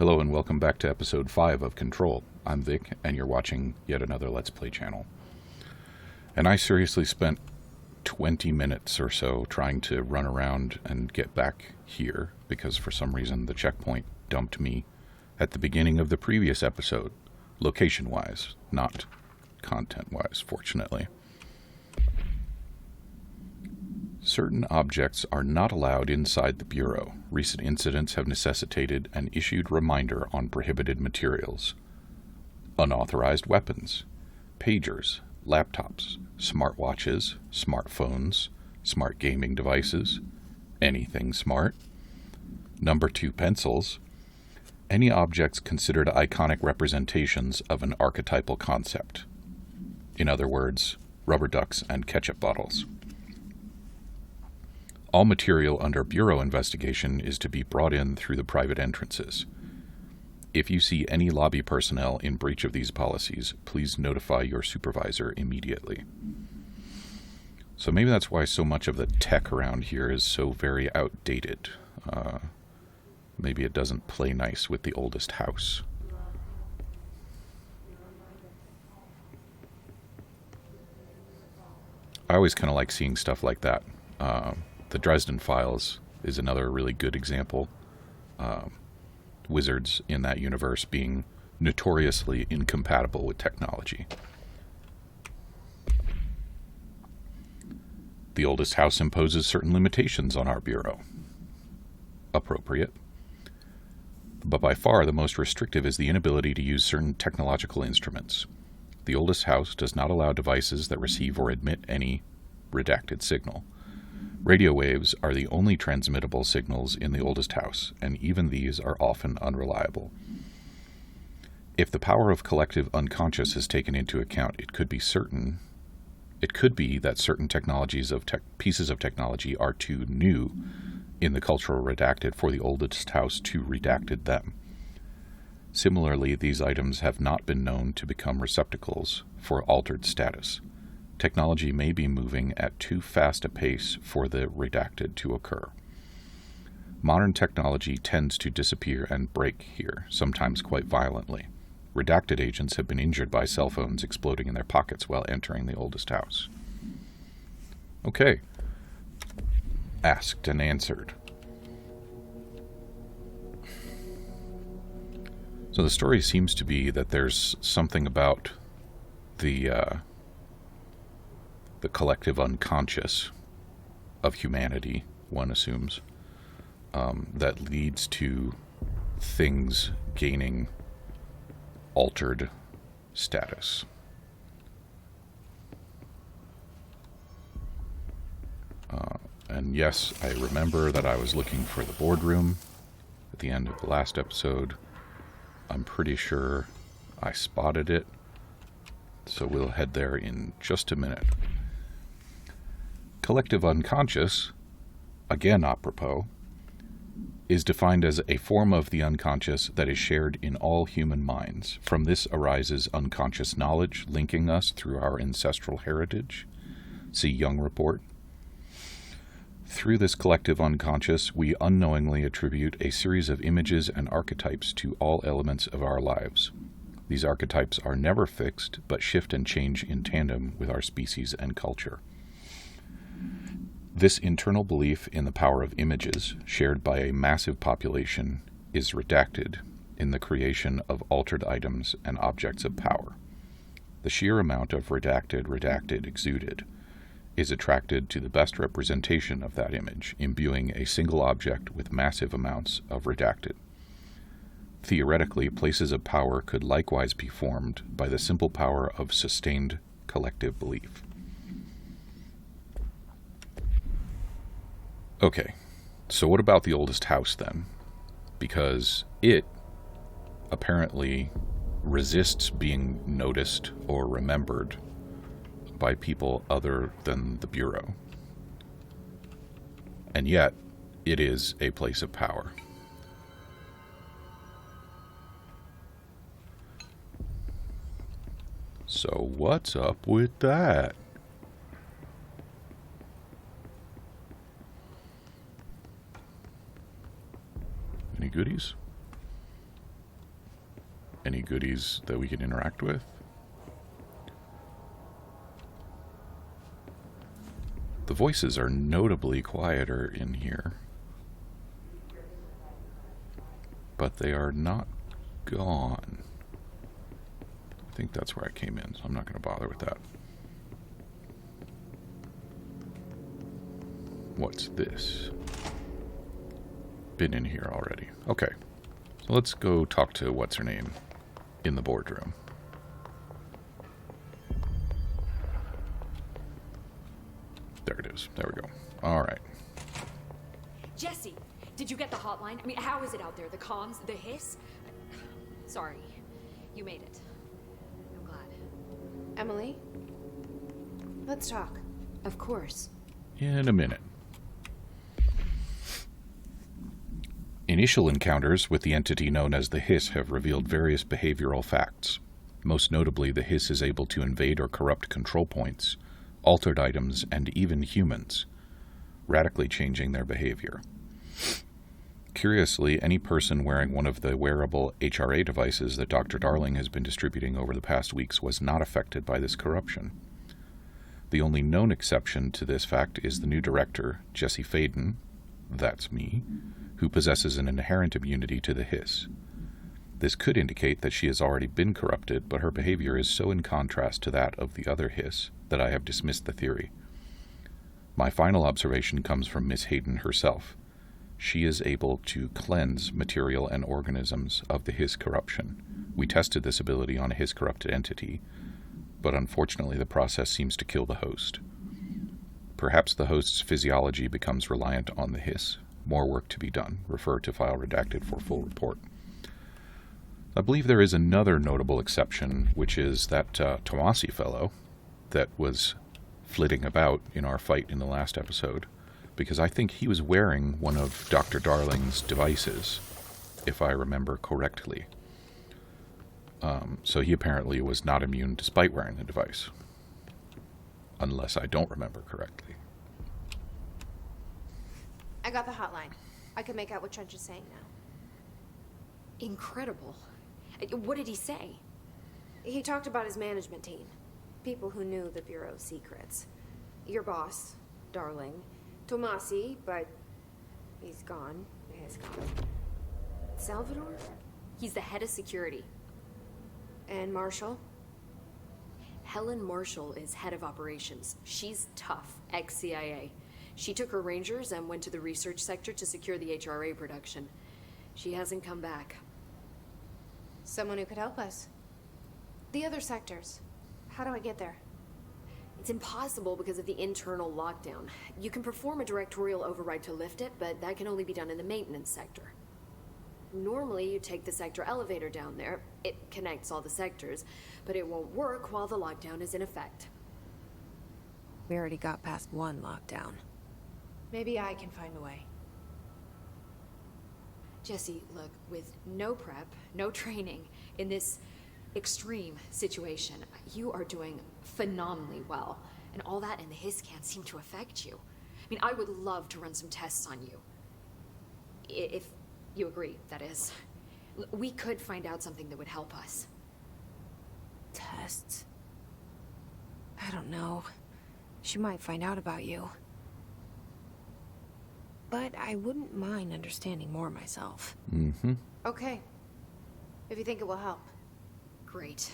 Hello and welcome back to episode 5 of Control. I'm Vic and you're watching yet another Let's Play channel. And I seriously spent 20 minutes or so trying to run around and get back here because for some reason the checkpoint dumped me at the beginning of the previous episode, location-wise, not content-wise, fortunately. Certain objects are not allowed inside the Bureau. Recent incidents have necessitated an issued reminder on prohibited materials. Unauthorized weapons, pagers, laptops, smartwatches, smartphones, smart gaming devices, anything smart. Number 2 pencils. Any objects considered iconic representations of an archetypal concept. In other words, rubber ducks and ketchup bottles. All material under Bureau investigation is to be brought in through the private entrances. If you see any lobby personnel in breach of these policies, please notify your supervisor immediately. So maybe that's why so much of the tech around here is so very outdated. Maybe it doesn't play nice with the oldest house. I always kind of like seeing stuff like that. The Dresden Files is another really good example. Wizards in that universe being notoriously incompatible with technology. The oldest house imposes certain limitations on our Bureau. Appropriate. But by far the most restrictive is the inability to use certain technological instruments. The oldest house does not allow devices that receive or emit any redacted signal. Radio waves are the only transmittable signals in the oldest house, and even these are often unreliable. If the power of collective unconscious is taken into account, it could be that certain technologies pieces of technology are too new in the cultural redacted for the oldest house to redacted them. Similarly, these items have not been known to become receptacles for altered status. Technology may be moving at too fast a pace for the redacted to occur. Modern technology tends to disappear and break here, sometimes quite violently. Redacted agents have been injured by cell phones exploding in their pockets while entering the oldest house. Okay. Asked and answered. So the story seems to be that there's something about the collective unconscious of humanity, one assumes, that leads to things gaining altered status. And yes, I remember that I was looking for the boardroom at the end of the last episode. I'm pretty sure I spotted it, so we'll head there in just a minute. Collective unconscious, again apropos, is defined as a form of the unconscious that is shared in all human minds. From this arises unconscious knowledge linking us through our ancestral heritage. See Young Report. Through this collective unconscious, we unknowingly attribute a series of images and archetypes to all elements of our lives. These archetypes are never fixed, but shift and change in tandem with our species and culture. This internal belief in the power of images, shared by a massive population, is redacted in the creation of altered items and objects of power. The sheer amount of redacted exuded is attracted to the best representation of that image, imbuing a single object with massive amounts of redacted. Theoretically, places of power could likewise be formed by the simple power of sustained collective belief. Okay, so what about the oldest house then? Because it apparently resists being noticed or remembered by people other than the Bureau. And yet, it is a place of power. So what's up with that? Any goodies? any goodies that we can interact with. The voices are notably quieter in here, but they are not gone. I think that's where I came in, so I'm not going to bother with that. What's this? Been in here already. Okay. So let's go talk to what's-her-name in the boardroom. There it is. There we go. All right. Jesse, did you get the hotline? I mean, how is it out there? The comms? The hiss? Sorry. You made it. I'm glad. Emily? Let's talk. Of course. In a minute. Initial encounters with the entity known as the Hiss have revealed various behavioral facts. Most notably, the Hiss is able to invade or corrupt control points, altered items, and even humans, radically changing their behavior. Curiously, any person wearing one of the wearable HRA devices that Dr. Darling has been distributing over the past weeks was not affected by this corruption. The only known exception to this fact is the new director, Jesse Faden, that's me, who possesses an inherent immunity to the Hiss. This could indicate that she has already been corrupted, but her behavior is so in contrast to that of the other Hiss that I have dismissed the theory. My final observation comes from Miss Hayden herself. She is able to cleanse material and organisms of the Hiss corruption. We tested this ability on a Hiss-corrupted entity, but unfortunately the process seems to kill the host. Perhaps the host's physiology becomes reliant on the Hiss. More work to be done. Refer to file redacted for full report. I believe there is another notable exception, which is that Tomasi fellow that was flitting about in our fight in the last episode, because I think he was wearing one of Dr. Darling's devices, if I remember correctly. So he apparently was not immune despite wearing the device, unless I don't remember correctly. I got the hotline. I can make out what Trench is saying now. Incredible. What did he say? He talked about his management team. People who knew the Bureau's secrets. Your boss, Darling. Tomasi, but he's gone. He's gone. Salvador? He's the head of security. And Marshall? Helen Marshall is head of operations. She's tough, ex-CIA. She took her Rangers and went to the research sector to secure the HRA production. She hasn't come back. Someone who could help us. The other sectors. How do I get there? It's impossible because of the internal lockdown. You can perform a directorial override to lift it, but that can only be done in the maintenance sector. Normally, you take the sector elevator down there. It connects all the sectors, but it won't work while the lockdown is in effect. We already got past one lockdown. Maybe I can find a way. Jesse, look, with no prep, no training, in this extreme situation, you are doing phenomenally well. And all that and the Hiss can't seem to affect you. I mean, I would love to run some tests on you. If you agree, that is. We could find out something that would help us. Tests? I don't know. She might find out about you. But I wouldn't mind understanding more myself. Mm-hmm. Okay. If you think it will help. Great.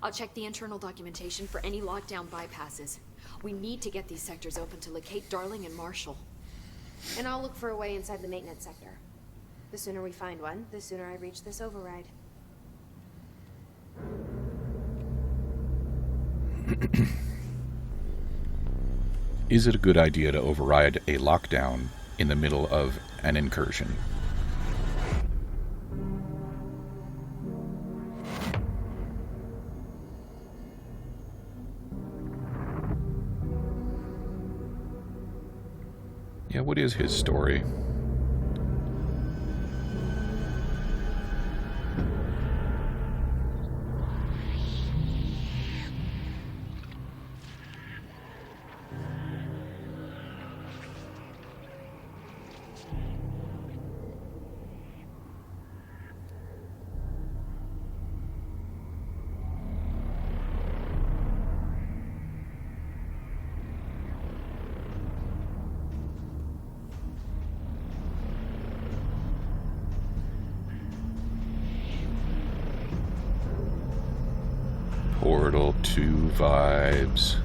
I'll check the internal documentation for any lockdown bypasses. We need to get these sectors open to locate Darling and Marshall. And I'll look for a way inside the maintenance sector. The sooner we find one, the sooner I reach this override. Is it a good idea to override a lockdown in the middle of an incursion? Yeah, what is his story? Portal 2 vibes.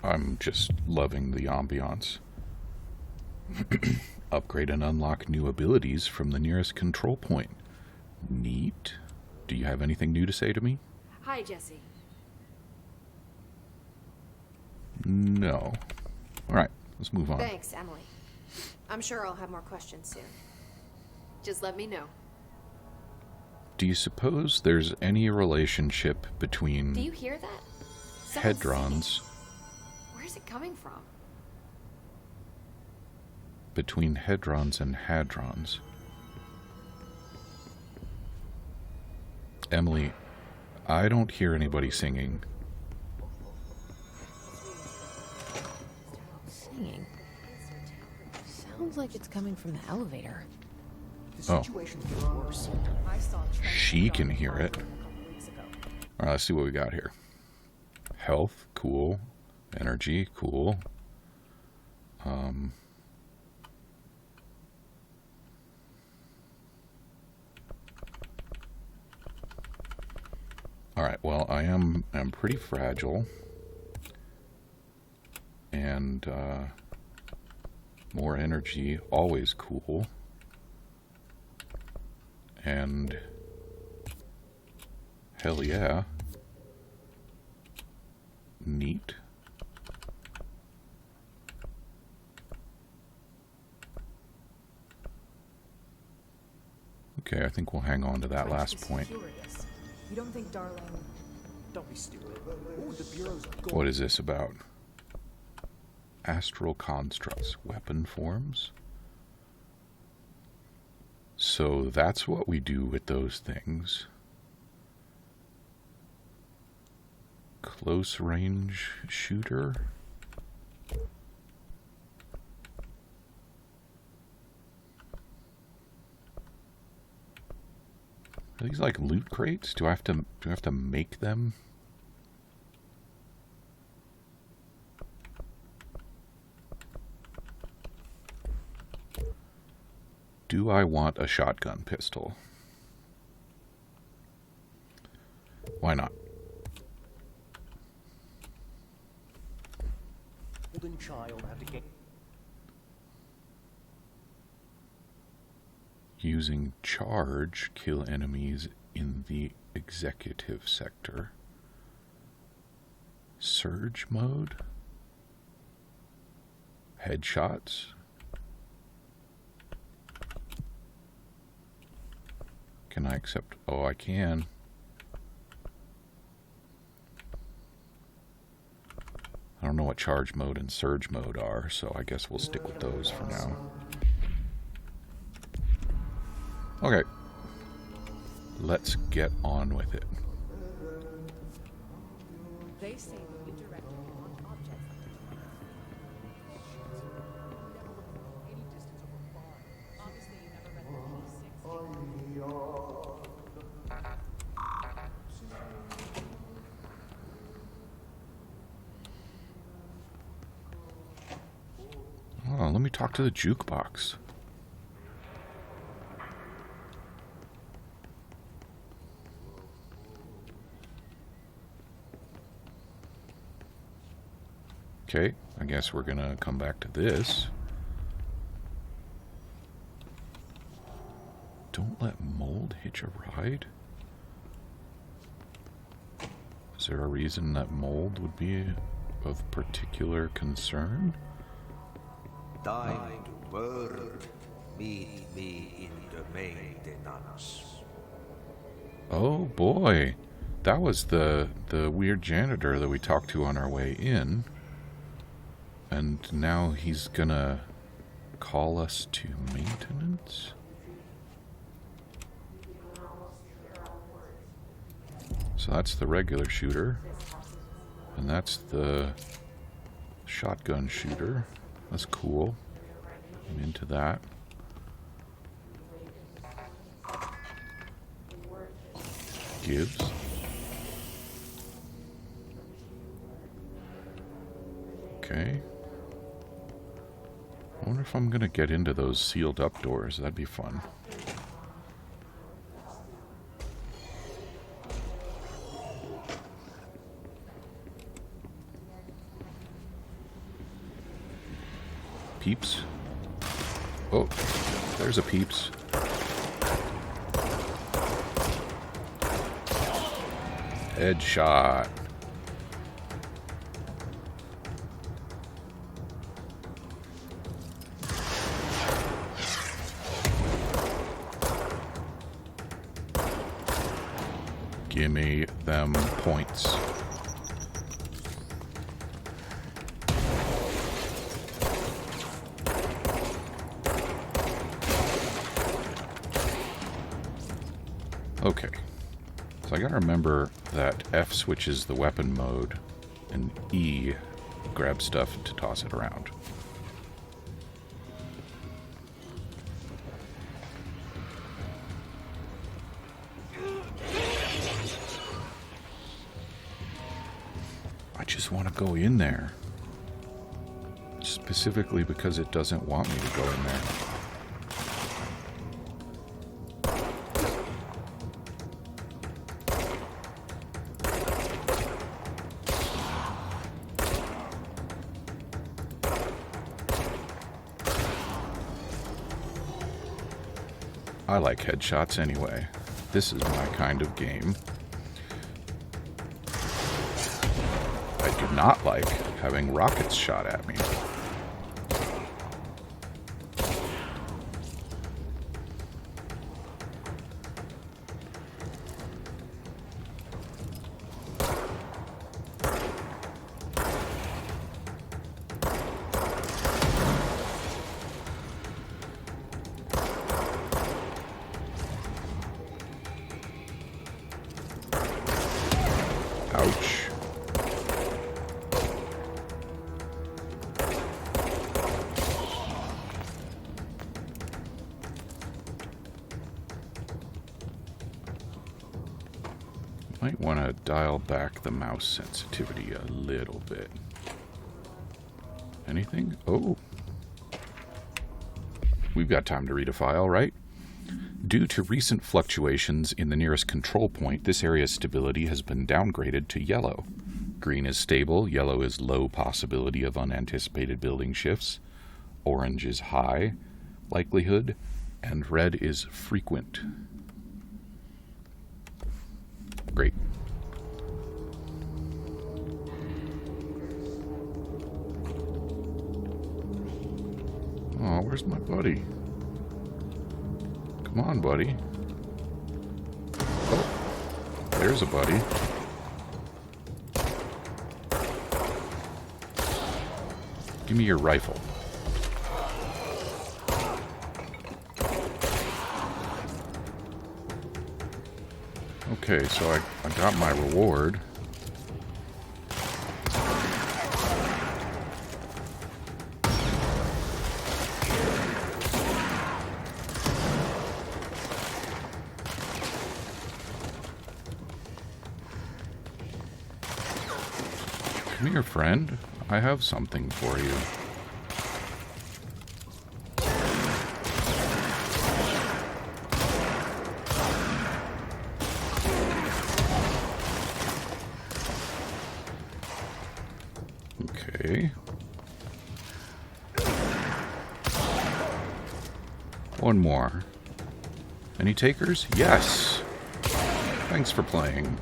I'm just loving the ambiance. Upgrade and unlock new abilities from the nearest control point. Neat. Do you have anything new to say to me? Hi, Jesse. No. Alright, let's move on. Thanks, Emily. I'm sure I'll have more questions soon. Just let me know. Do you suppose there's any relationship between Do you hear that? Someone's hadrons, singing. Where's it coming from? between hedrons and hadrons? Emily, I don't hear anybody singing. Singing. Sounds like it's coming from the elevator. Oh. She can hear it. Alright, let's see what we got here. Health, cool. Energy, cool. Alright, well, I'm pretty fragile. And more energy, always cool. And hell yeah. Neat. Okay, I think we'll hang on to that last point. You don't think Darling... Don't be stupid. Ooh, the Bureau's gold. What is this about? Astral constructs, weapon forms. So that's what we do with those things. Close range shooter. Are these like loot crates? Do I have to make them? Do I want a shotgun pistol? Why not? Golden child had to get... Using charge, kill enemies in the executive sector. Surge mode? Headshots? Can I accept? Oh, I can. I don't know what charge mode and surge mode are, so I guess we'll stick with those for now. Okay. Let's get on with it. They say that you directly launch objects any distance over far. Obviously, you never read the P6. Oh, let me talk to the jukebox. Okay, I guess we're gonna come back to this. Don't let mold hitch a ride? Is there a reason that mold would be of particular concern? Time to work. Meet me in the maintenance. Oh boy, that was the weird janitor that we talked to on our way in. And now he's gonna call us to maintenance? So that's the regular shooter. And that's the shotgun shooter. That's cool. I'm into that. Gibbs. Okay. I wonder if I'm going to get into those sealed up doors. That'd be fun. Peeps? Oh, there's a peeps. Headshot. Gimme them points. Okay. So I gotta remember that F switches the weapon mode and E grabs stuff to toss it around. I just want to go in there. Specifically because it doesn't want me to go in there. I like headshots anyway. This is my kind of game. I do not like having rockets shot at me. Ouch. Might want to dial back the mouse sensitivity a little bit. Anything? Oh. We've got time to read a file, right? Due to recent fluctuations in the nearest control point, this area's stability has been downgraded to yellow. Green is stable, yellow is low possibility of unanticipated building shifts, orange is high likelihood, and red is frequent. Great. Oh, where's my buddy? Come on, buddy. Oh, there's a buddy. Give me your rifle. Okay, so I got my reward. Come here, friend. I have something for you. Okay. One more. Any takers? Yes! Thanks for playing.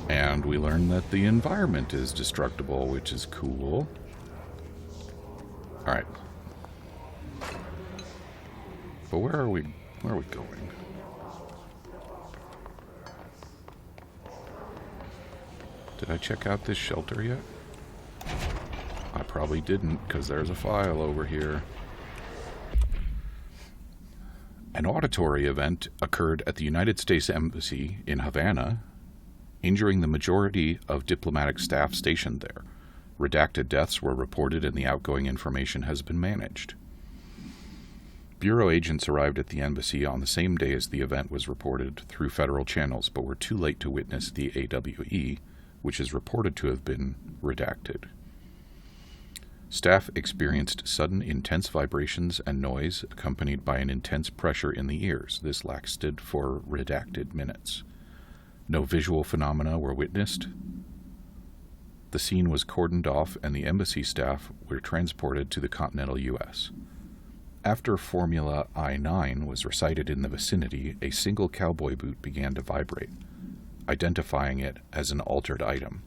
And we learn that the environment is destructible, which is cool. Alright. But where are we going? Did I check out this shelter yet? I probably didn't, because there's a file over here. An auditory event occurred at the United States Embassy in Havana, injuring the majority of diplomatic staff stationed there. Redacted deaths were reported and the outgoing information has been managed. Bureau agents arrived at the embassy on the same day as the event was reported through federal channels, but were too late to witness the AWE, which is reported to have been redacted. Staff experienced sudden intense vibrations and noise accompanied by an intense pressure in the ears. This lasted for redacted minutes. No visual phenomena were witnessed. The scene was cordoned off and the embassy staff were transported to the continental U.S. After Formula I-9 was recited in the vicinity, a single cowboy boot began to vibrate, identifying it as an altered item.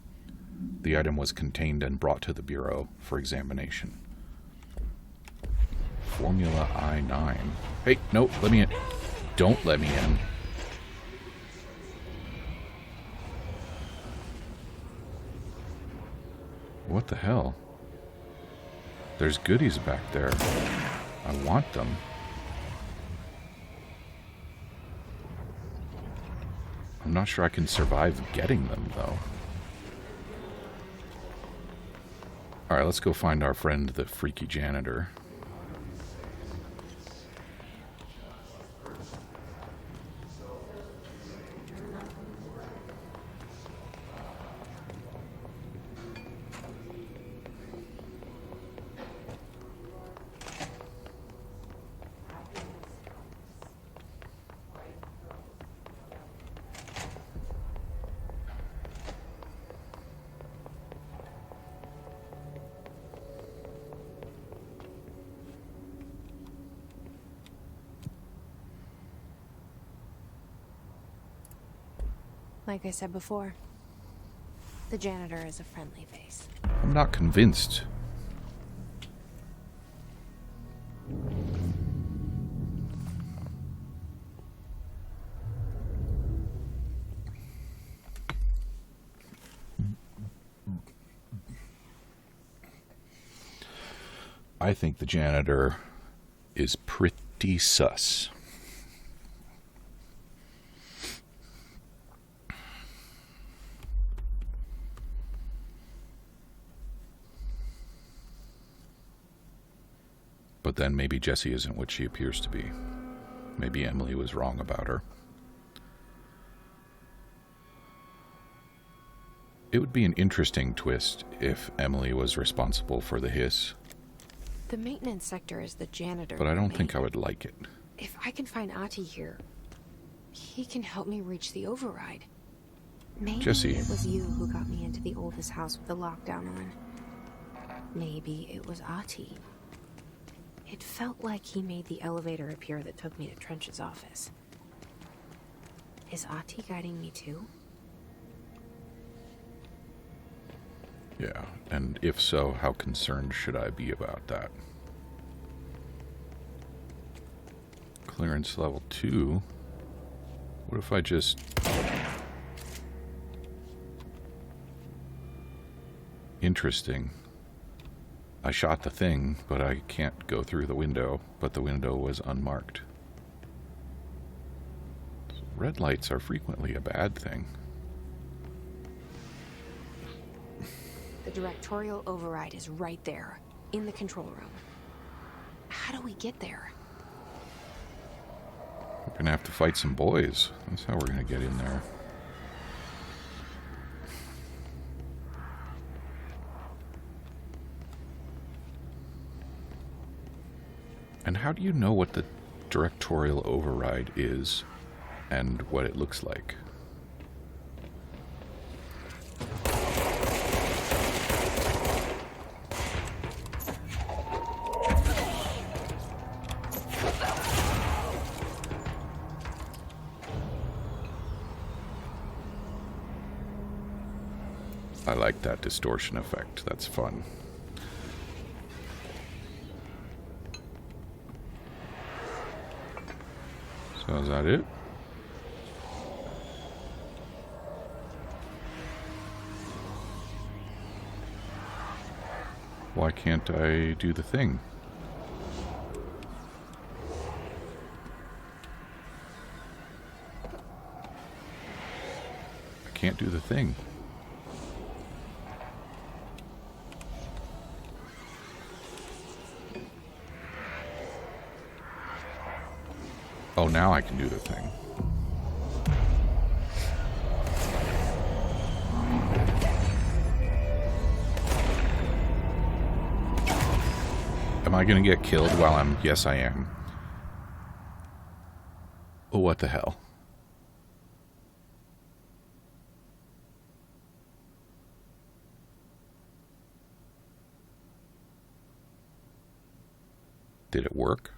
The item was contained and brought to the Bureau for examination. Formula I-9. Hey, no, let me in. Don't let me in. What the hell? There's goodies back there. I want them. I'm not sure I can survive getting them, though. Alright, let's go find our friend, the freaky janitor. Like I said before, the janitor is a friendly face. I'm not convinced. I think the janitor is pretty sus. But then maybe Jessie isn't what she appears to be. Maybe Emily was wrong about her. It would be an interesting twist if Emily was responsible for the hiss. The maintenance sector is the janitor. But I don't think I would like it. If I can find Ahti here, he can help me reach the override. Maybe Jessie. it was you who got me into the oldest house with the lockdown on. Maybe it was Ahti. It felt like he made the elevator appear that took me to Trench's office. Is Ahti guiding me too? Yeah, and if so, how concerned should I be about that? Clearance level 2. What if I just... Interesting. I shot the thing, but I can't go through the window, but the window was unmarked. Red lights are frequently a bad thing. The directorial override is right there, in the control room. How do we get there? We're gonna have to fight some boys. That's how we're gonna get in there. And how do you know what the directorial override is and what it looks like? I like that distortion effect. That's fun. So is that it? Why can't I do the thing? I can't do the thing. Oh, now I can do the thing. Am I going to get killed while I'm... Yes, I am. Oh, what the hell? Did it work?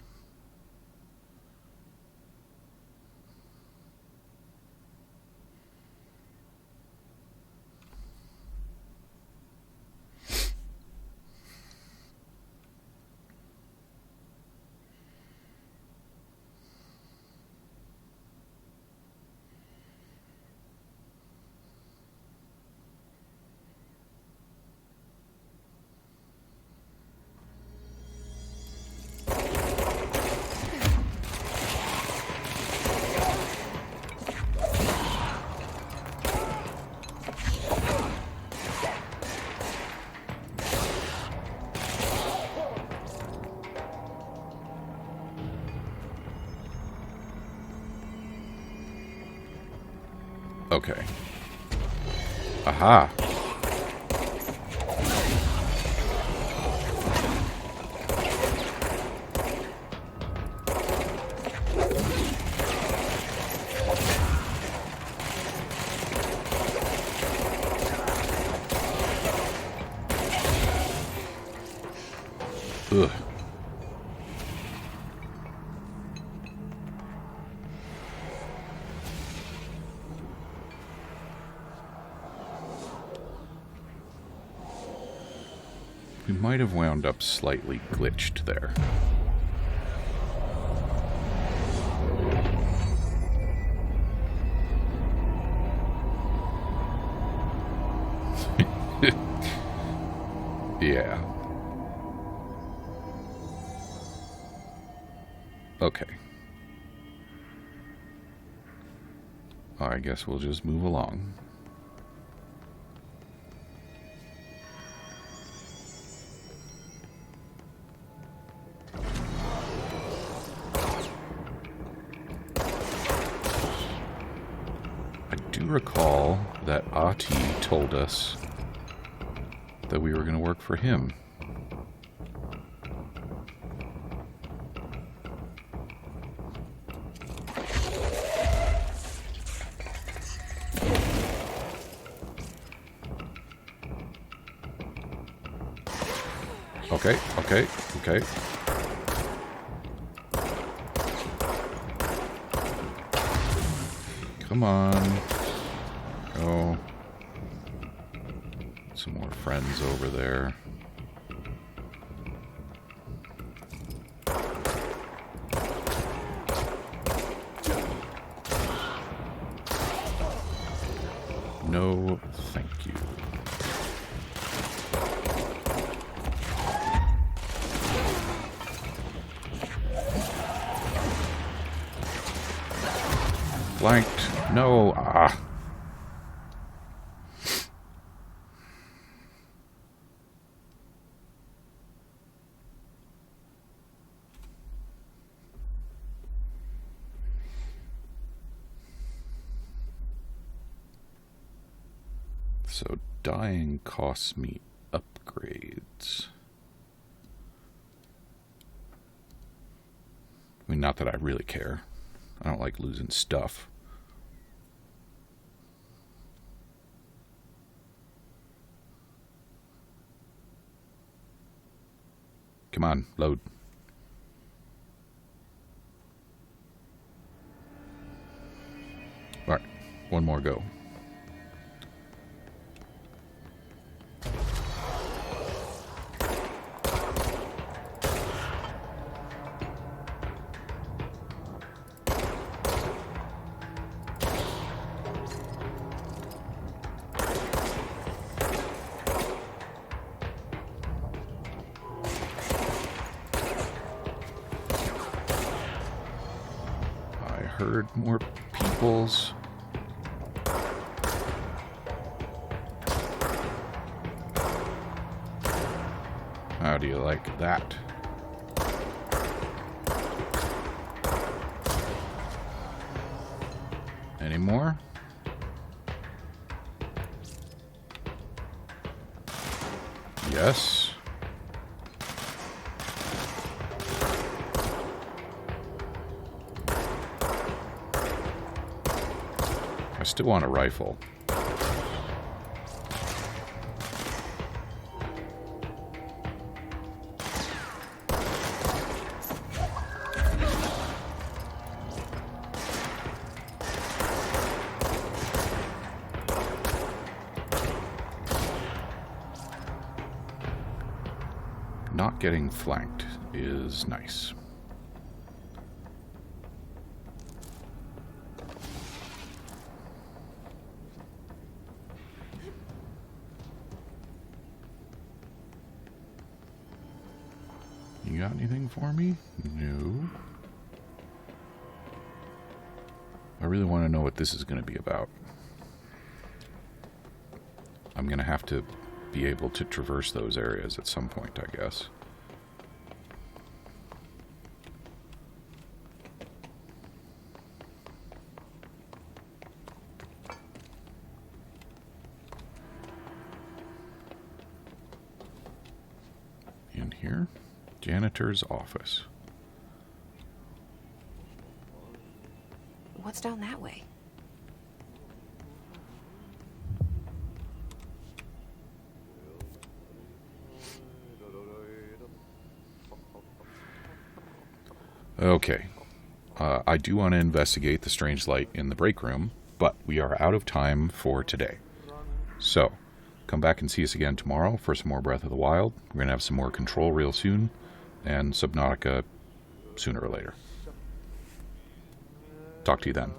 Okay. Aha. Ugh. We might have wound up slightly glitched there. Yeah. Okay. I guess we'll just move along. I do recall that Ahti told us that we were going to work for him. Okay, okay, okay. Come on. Go. Some more friends over there. No, thank you. Flanked. No. Ah. So dying costs me upgrades. I mean, not that I really care. I don't like losing stuff. Come on, load. All right, one more go. Heard more peoples. How do you like that? Any more? Yes. I still want a rifle. Not getting flanked is nice. You got anything for me? No. I really want to know what this is going to be about. I'm going to have to be able to traverse those areas at some point, I guess. And here, janitor's office. What's down that way? Okay. I do want to investigate the strange light in the break room, but we are out of time for today. So, come back and see us again tomorrow for some more Breath of the Wild. We're going to have some more Control real soon, and Subnautica sooner or later. Talk to you then.